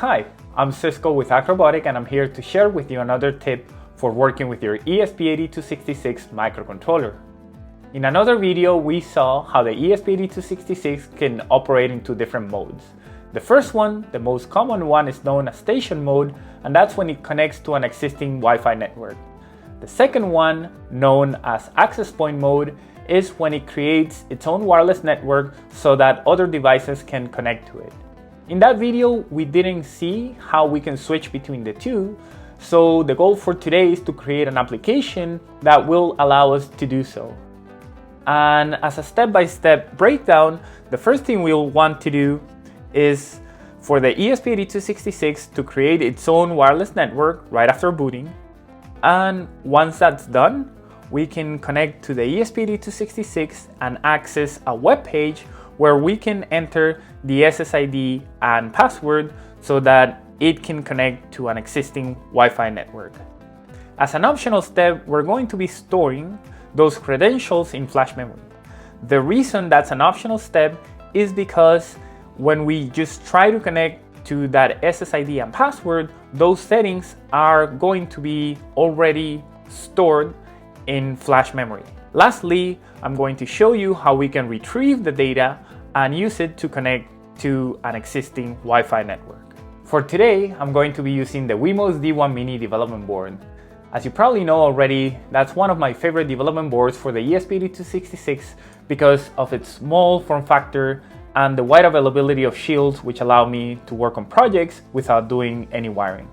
Hi, I'm Cisco with ACROBOTIC and I'm here to share with you another tip for working with your ESP8266 microcontroller. In another video, we saw how the ESP8266 can operate in two different modes. The first one, the most common one, is known as station mode, and that's when it connects to an existing Wi-Fi network. The second one, known as access point mode, is when it creates its own wireless network so that other devices can connect to it. In that video, we didn't see how we can switch between the two, so the goal for today is to create an application that will allow us to do so. And as a step-by-step breakdown, the first thing we'll want to do is for the ESP8266 to create its own wireless network right after booting. And once that's done, we can connect to the ESP8266 and access a web page where we can enter the SSID and password so that it can connect to an existing Wi-Fi network. As an optional step, we're going to be storing those credentials in flash memory. The reason that's an optional step is because when we just try to connect to that SSID and password, those settings are going to be already stored in flash memory. Lastly, I'm going to show you how we can retrieve the data and use it to connect to an existing Wi-Fi network. For today, I'm going to be using the WeMos D1 Mini development board. As you probably know already, that's one of my favorite development boards for the ESP8266 because of its small form factor and the wide availability of shields, which allow me to work on projects without doing any wiring.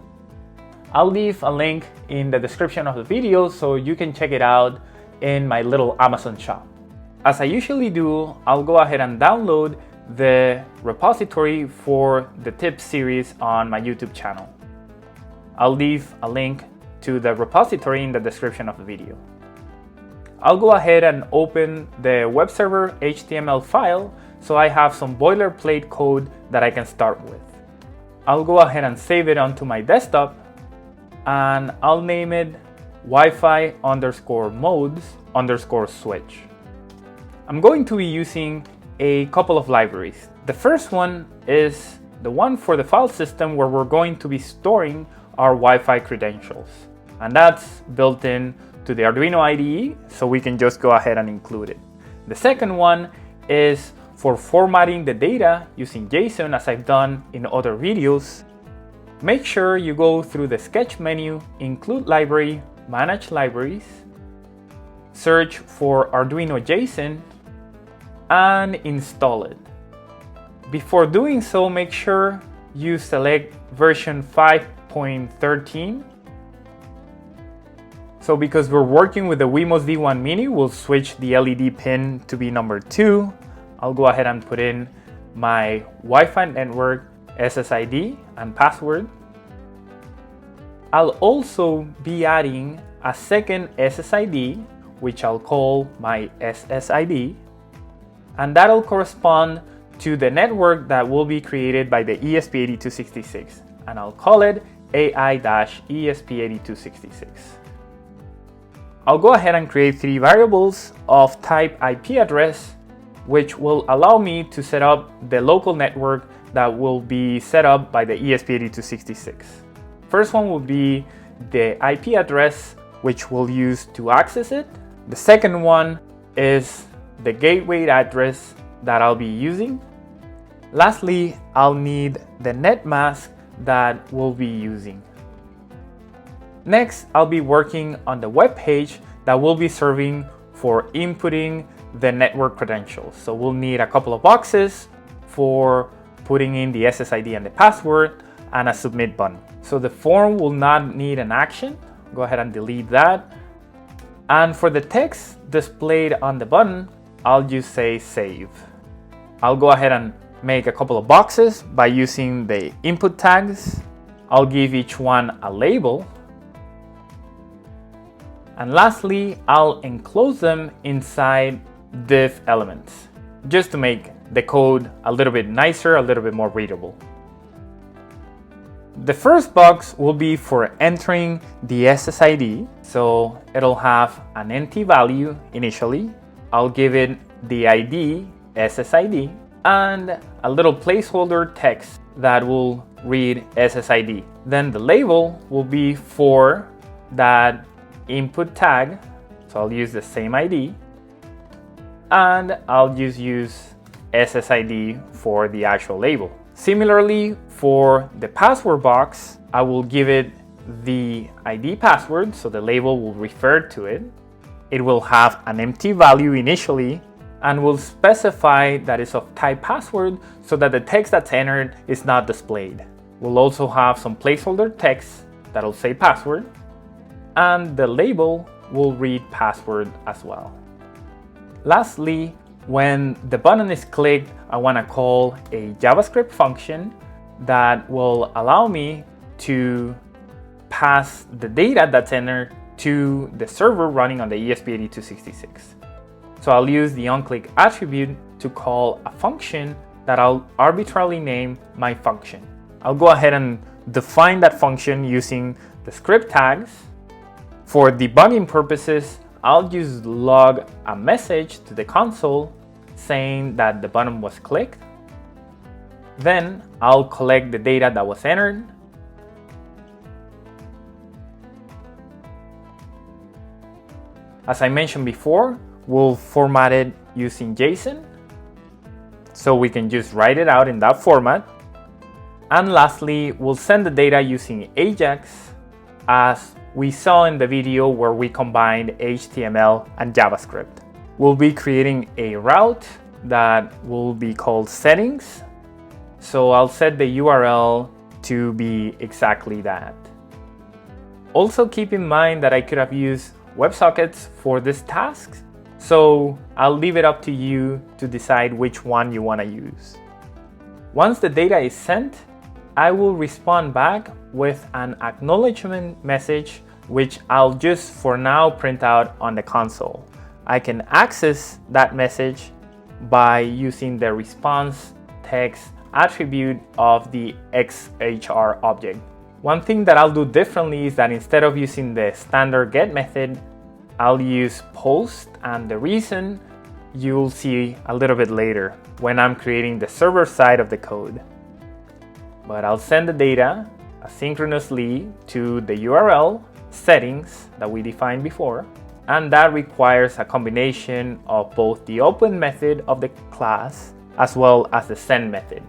I'll leave a link in the description of the video so you can check it out in my little Amazon shop. As I usually do, I'll go ahead and download the repository for the tips series on my YouTube channel. I'll leave a link to the repository in the description of the video. I'll go ahead and open the web server HTML file so I have some boilerplate code that I can start with. I'll go ahead and save it onto my desktop and I'll name it Wi-Fi_modes_switch. I'm going to be using a couple of libraries. The first one is the one for the file system where we're going to be storing our Wi-Fi credentials. And that's built in to the Arduino IDE, so we can just go ahead and include it. The second one is for formatting the data using JSON, as I've done in other videos. Make sure you go through the sketch menu, include library, manage libraries, search for Arduino JSON, and install it. Before doing so, make sure you select version 5.13. So because we're working with the WeMos D1 Mini, we'll switch the LED pin to be number 2. I'll go ahead and put in my Wi-Fi network SSID and password. I'll also be adding a second SSID, which I'll call my SSID, and that'll correspond to the network that will be created by the ESP8266, and I'll call it AI-ESP8266. I'll go ahead and create 3 variables of type IP address, which will allow me to set up the local network that will be set up by the ESP8266. First one will be the IP address, which we'll use to access it. The second one is the gateway address that I'll be using. Lastly, I'll need the net mask that we'll be using. Next, I'll be working on the web page that will be serving for inputting the network credentials. So we'll need a couple of boxes for putting in the SSID and the password and a submit button. So the form will not need an action. Go ahead and delete that. And for the text displayed on the button, I'll just say save. I'll go ahead and make a couple of boxes by using the input tags. I'll give each one a label. And lastly, I'll enclose them inside div elements, just to make the code a little bit nicer, a little bit more readable. The first box will be for entering the SSID, so it'll have an empty value initially. I'll give it the ID SSID and a little placeholder text that will read SSID. Then the label will be for that input tag, so I'll use the same ID, and I'll just use SSID for the actual label. Similarly, for the password box, I will give it the ID password, so the label will refer to it. It will have an empty value initially, and will specify that it's of type password so that the text that's entered is not displayed. We'll also have some placeholder text that'll say password, and the label will read password as well. Lastly, when the button is clicked, I want to call a JavaScript function that will allow me to pass the data that's entered to the server running on the ESP8266. So I'll use the onClick attribute to call a function that I'll arbitrarily name my function. I'll go ahead and define that function using the script tags. For debugging purposes, I'll just log a message to the console saying that the button was clicked. Then I'll collect the data that was entered. As I mentioned before, we'll format it using JSON, so we can just write it out in that format. And lastly, we'll send the data using AJAX, as we saw in the video where we combined HTML and JavaScript. We'll be creating a route that will be called settings. So I'll set the URL to be exactly that. Also keep in mind that I could have used WebSockets for this task, so I'll leave it up to you to decide which one you want to use. Once the data is sent, I will respond back with an acknowledgement message, which I'll just for now print out on the console. I can access that message by using the response text attribute of the XHR object. One thing that I'll do differently is that instead of using the standard get method, I'll use post, and the reason you'll see a little bit later when I'm creating the server side of the code. But I'll send the data asynchronously to the URL settings that we defined before, and that requires a combination of both the open method of the class as well as the send method.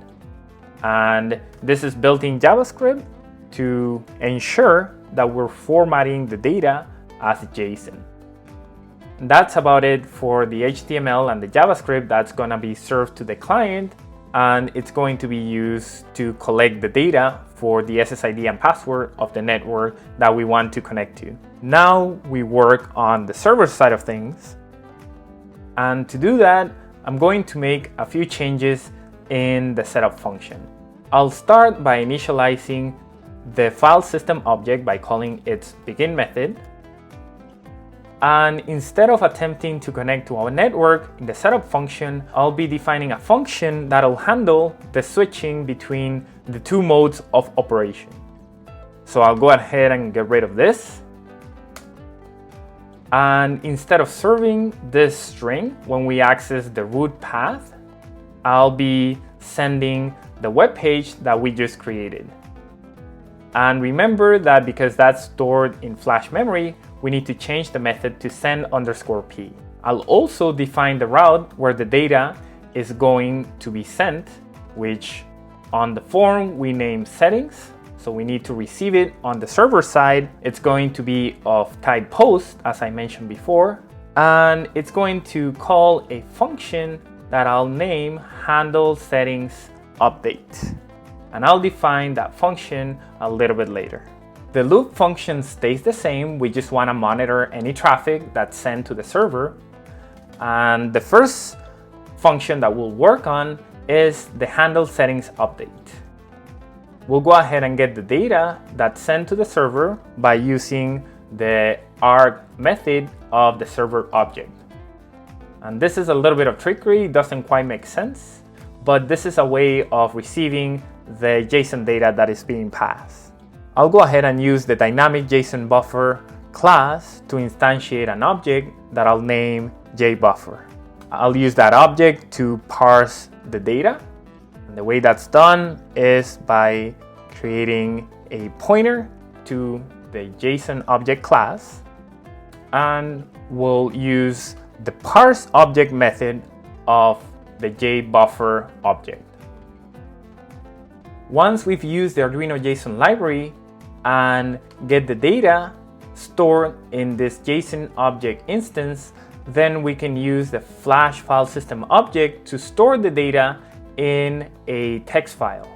And this is built in JavaScript to ensure that we're formatting the data as JSON. That's about it for the HTML and the JavaScript that's going to be served to the client, and it's going to be used to collect the data for the SSID and password of the network that we want to connect to. Now we work on the server side of things, and to do that, I'm going to make a few changes in the setup function. I'll start by initializing the file system object by calling its begin method. And instead of attempting to connect to our network in the setup function, I'll be defining a function that'll handle the switching between the two modes of operation. So I'll go ahead and get rid of this. And instead of serving this string when we access the root path, I'll be sending the web page that we just created. And remember that because that's stored in flash memory, we need to change the method to send_p. I'll also define the route where the data is going to be sent, which on the form we name settings. So we need to receive it on the server side. It's going to be of type post, as I mentioned before, and it's going to call a function that I'll name handle settings update. And I'll define that function a little bit later. The loop function stays the same. We just want to monitor any traffic that's sent to the server. And the first function that we'll work on is the handle settings update. We'll go ahead and get the data that's sent to the server by using the arg method of the server object. And this is a little bit of trickery, it doesn't quite make sense, but this is a way of receiving the JSON data that is being passed. I'll go ahead and use the dynamic JSON buffer class to instantiate an object that I'll name JBuffer. I'll use that object to parse the data. And the way that's done is by creating a pointer to the JSON object class, and we'll use the parse object method of the JBuffer object. Once we've used the Arduino JSON library and get the data stored in this JSON object instance, then we can use the Flash File System object to store the data in a text file.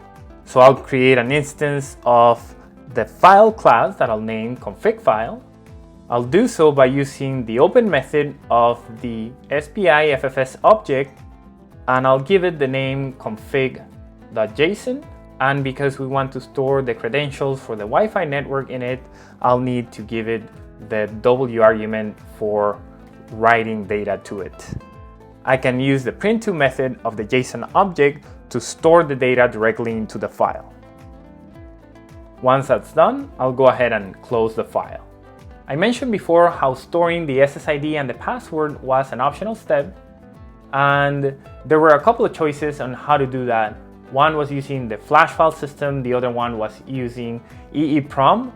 So I'll create an instance of the file class that I'll name config file. I'll do so by using the open method of the SPI FFS object, and I'll give it the name config.json. And because we want to store the credentials for the Wi-Fi network in it, I'll need to give it the W argument for writing data to it. I can use the print2 method of the JSON object to store the data directly into the file. Once that's done, I'll go ahead and close the file. I mentioned before how storing the SSID and the password was an optional step, and there were a couple of choices on how to do that. One was using the Flash File System, the other one was using EEPROM.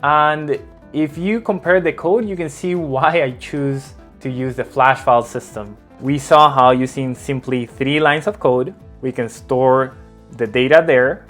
And if you compare the code, you can see why I choose to use the Flash File System. We saw how using simply 3 lines of code, we can store the data there.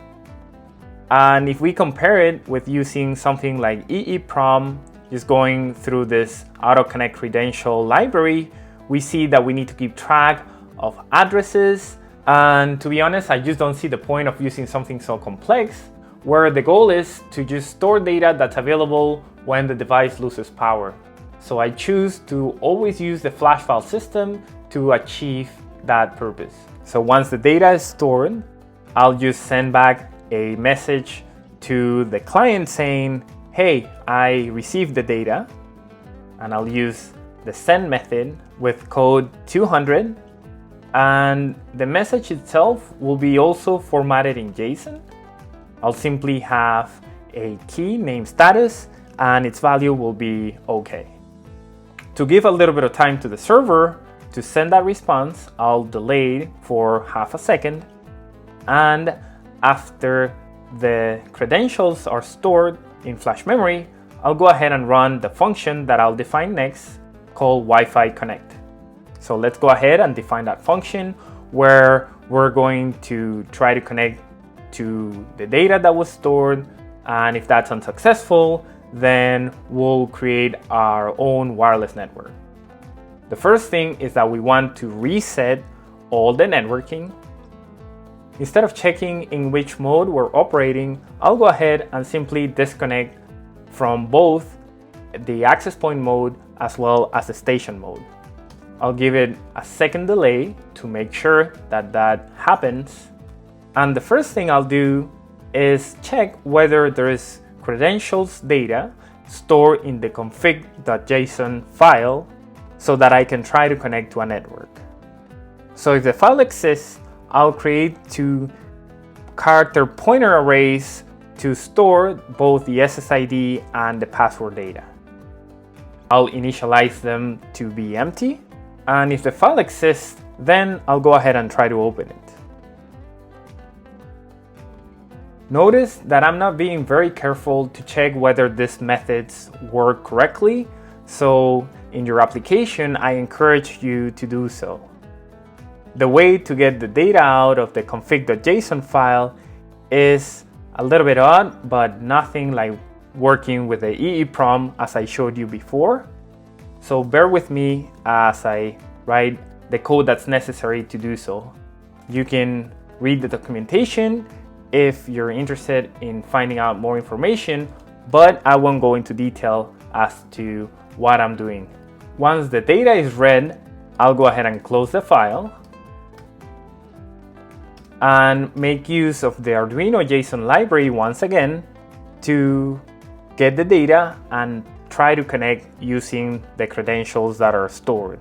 And if we compare it with using something like EEPROM, just going through this AutoConnect credential library, we see that we need to keep track of addresses. And to be honest, I just don't see the point of using something so complex, where the goal is to just store data that's available when the device loses power. So I choose to always use the Flash File System to achieve that purpose. So once the data is stored, I'll just send back a message to the client saying, hey, I received the data, and I'll use the send method with code 200. And the message itself will be also formatted in JSON. I'll simply have a key named status, and its value will be OK. To give a little bit of time to the server to send that response, I'll delay for half a second. And after the credentials are stored in flash memory, I'll go ahead and run the function that I'll define next, called Wi-Fi Connect. So let's go ahead and define that function where we're going to try to connect to the data that was stored. And if that's unsuccessful, then we'll create our own wireless network. The first thing is that we want to reset all the networking. Instead of checking in which mode we're operating, I'll go ahead and simply disconnect from both the access point mode as well as the station mode. I'll give it a second delay to make sure that that happens. And the first thing I'll do is check whether there is credentials data stored in the config.json file so that I can try to connect to a network. So if the file exists, I'll create 2 character pointer arrays to store both the SSID and the password data. I'll initialize them to be empty. And if the file exists, then I'll go ahead and try to open it. Notice that I'm not being very careful to check whether these methods work correctly. So in your application, I encourage you to do so. The way to get the data out of the config.json file is a little bit odd, but nothing like working with the EEPROM as I showed you before. So bear with me as I write the code that's necessary to do so. You can read the documentation if you're interested in finding out more information, but I won't go into detail as to what I'm doing. Once the data is read, I'll go ahead and close the file and make use of the Arduino JSON library once again to get the data and try to connect using the credentials that are stored.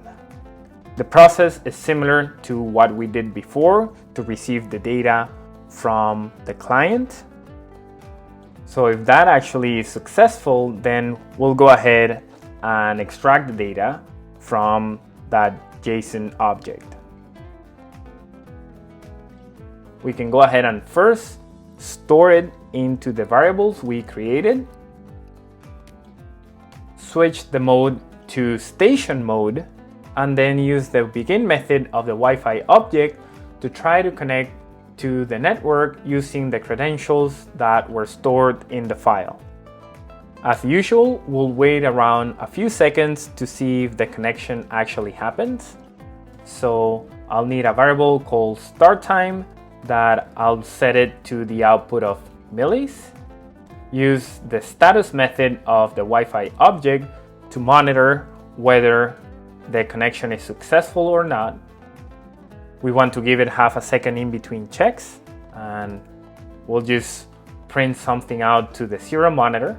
The process is similar to what we did before to receive the data from the client. So if that actually is successful, then we'll go ahead and extract the data from that JSON object. We can go ahead and first store it into the variables we created, switch the mode to station mode, and then use the begin method of the Wi-Fi object to try to connect to the network using the credentials that were stored in the file. As usual, we'll wait around a few seconds to see if the connection actually happens. So I'll need a variable called start time that I'll set it to the output of millis. Use the status method of the Wi-Fi object to monitor whether the connection is successful or not. We want to give it half a second in between checks, and we'll just print something out to the serial monitor.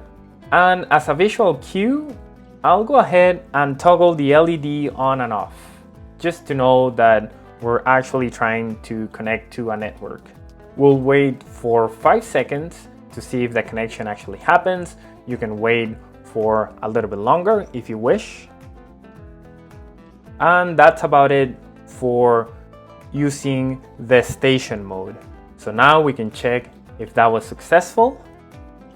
And as a visual cue, I'll go ahead and toggle the LED on and off, just to know that we're actually trying to connect to a network. We'll wait for 5 seconds to see if the connection actually happens. You can wait for a little bit longer if you wish. And that's about it for using the station mode. So now we can check if that was successful.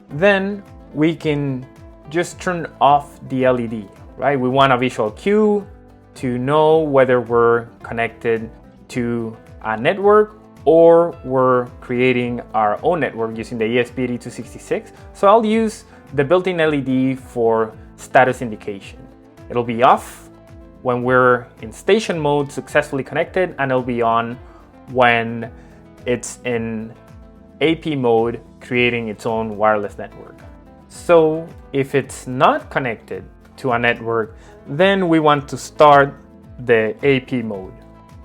Then we can just turn off the LED, right? We want a visual cue to know whether we're connected to a network or we're creating our own network using the ESP8266. So I'll use the built-in LED for status indication. It'll be off when we're in station mode successfully connected, and it'll be on when it's in AP mode creating its own wireless network. So if it's not connected to a network, then we want to start the AP mode.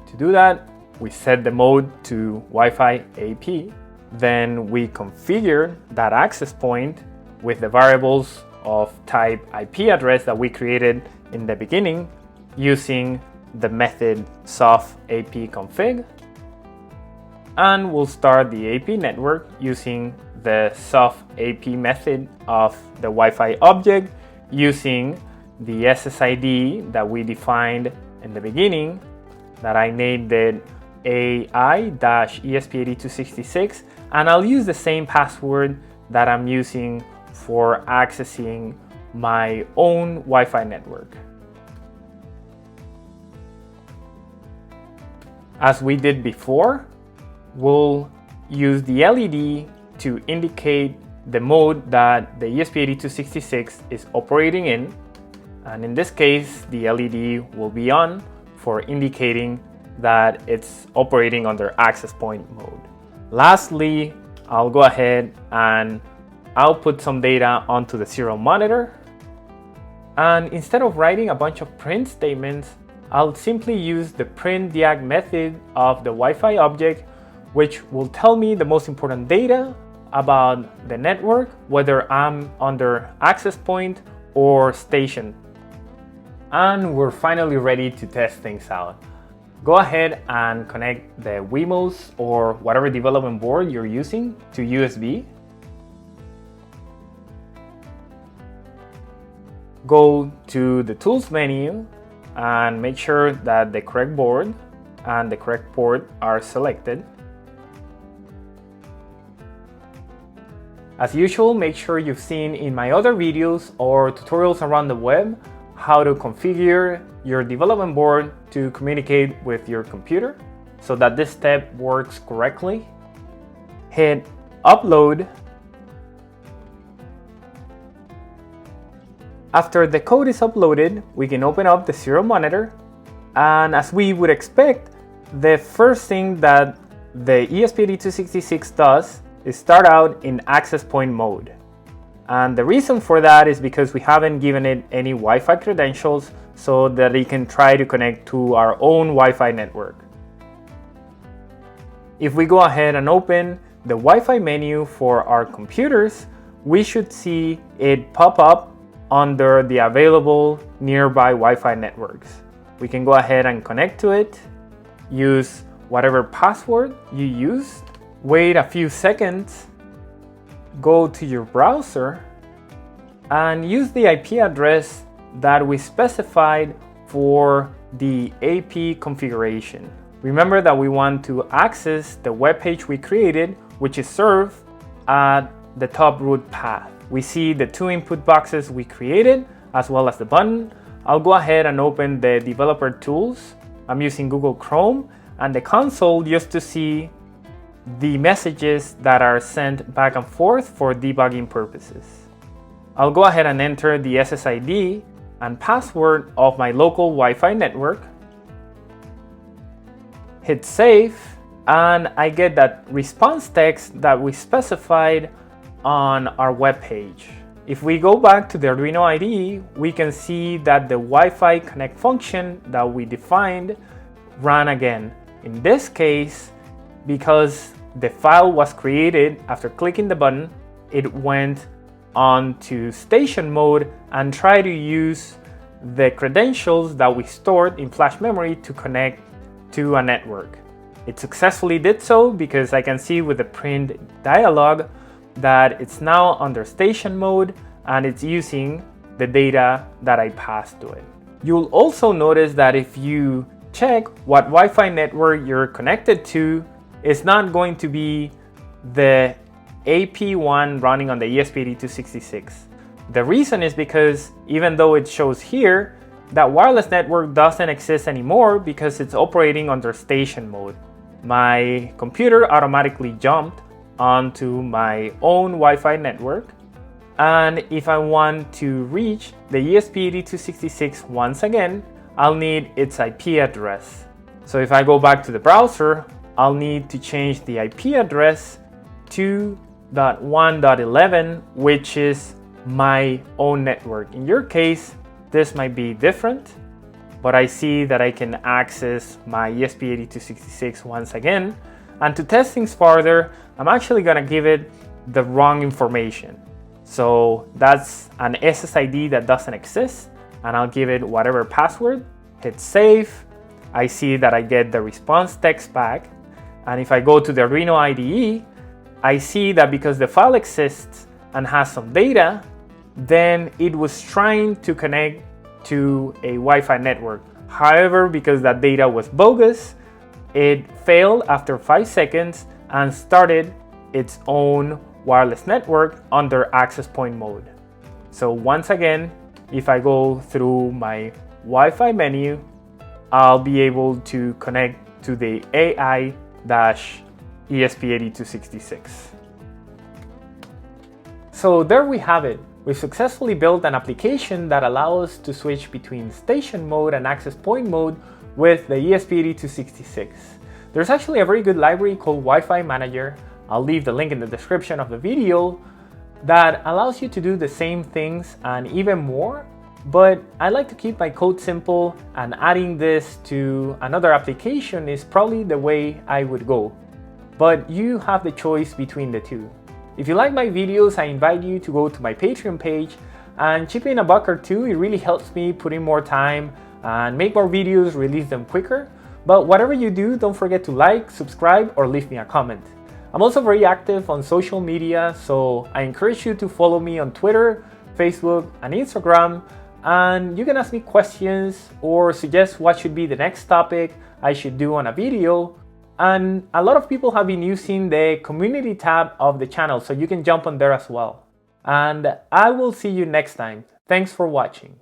To do that, we set the mode to Wi-Fi AP. Then we configure that access point with the variables of type IP address that we created in the beginning using the method soft AP config. And we'll start the AP network using the soft AP method of the Wi-Fi object using the SSID that we defined in the beginning, that I named it AI-ESP8266, and I'll use the same password that I'm using for accessing my own Wi-Fi network. As we did before, we'll use the LED to indicate the mode that the ESP8266 is operating in. And in this case, the LED will be on for indicating that it's operating under access point mode. Lastly, I'll go ahead and output some data onto the serial monitor. And instead of writing a bunch of print statements, I'll simply use the print diag method of the Wi-Fi object, which will tell me the most important data about the network, whether I'm under access point or station. And we're finally ready to test things out. Go ahead and connect the WeMos or whatever development board you're using to USB. Go to the Tools menu and make sure that the correct board and the correct port are selected. As usual, make sure you've seen in my other videos or tutorials around the web how to configure your development board to communicate with your computer so that this step works correctly. Hit upload. After the code is uploaded, we can open up the serial monitor, and as we would expect, the first thing that the ESP8266 does is start out in access point mode. And the reason for that is because we haven't given it any Wi-Fi credentials so that it can try to connect to our own Wi-Fi network. If we go ahead and open the Wi-Fi menu for our computers, we should see it pop up under the available nearby Wi-Fi networks. We can go ahead and connect to it, use whatever password you used, wait a few seconds, go to your browser, and use the IP address that we specified for the AP configuration. Remember that we want to access the web page we created, which is served at the top root path. We see the two input boxes we created, as well as the button. I'll go ahead and open the developer tools. I'm using Google Chrome and the console just to see the messages that are sent back and forth for debugging purposes. I'll go ahead and enter the SSID and password of my local Wi-Fi network. Hit save, and I get that response text that we specified on our web page. If we go back to the Arduino IDE, we can see that the Wi-Fi connect function that we defined ran again. In this case, because the file was created after clicking the button, it went on to station mode and tried to use the credentials that we stored in flash memory to connect to a network. It successfully did so because I can see with the print dialog that it's now under station mode and it's using the data that I passed to it. You'll also notice that if you check what Wi-Fi network you're connected to, it's not going to be the AP1 running on the ESP8266. The reason is because even though it shows here, that wireless network doesn't exist anymore because it's operating under station mode. My computer automatically jumped onto my own Wi-Fi network, and if I want to reach the ESP8266 once again, I'll need its IP address. So if I go back to the browser, I'll need to change the IP address to 2.1.11, which is my own network. In your case, this might be different, but I see that I can access my ESP8266 once again. And to test things further, I'm actually gonna give it the wrong information. So that's an SSID that doesn't exist, and I'll give it whatever password, hit save. I see that I get the response text back. And if I go to the Arduino IDE, I see that because the file exists and has some data, then it was trying to connect to a Wi-Fi network. However, because that data was bogus, it failed after 5 seconds and started its own wireless network under access point mode. So once again, if I go through my Wi-Fi menu, I'll be able to connect to the AI-ESP8266. So there we have it. We've successfully built an application that allows us to switch between station mode and access point mode with the ESP8266. There's actually a very good library called Wi-Fi Manager. I'll leave the link in the description of the video that allows you to do the same things and even more. But I like to keep my code simple, and adding this to another application is probably the way I would go. But you have the choice between the two. If you like my videos, I invite you to go to my Patreon page and chip in $1 or $2. It really helps me put in more time and make more videos, release them quicker. But whatever you do, don't forget to like, subscribe, or leave me a comment. I'm also very active on social media, so I encourage you to follow me on Twitter, Facebook, and Instagram. And you can ask me questions or suggest what should be the next topic I should do on a video. And a lot of people have been using the community tab of the channel, so you can jump on there as well. And I will see you next time. Thanks for watching.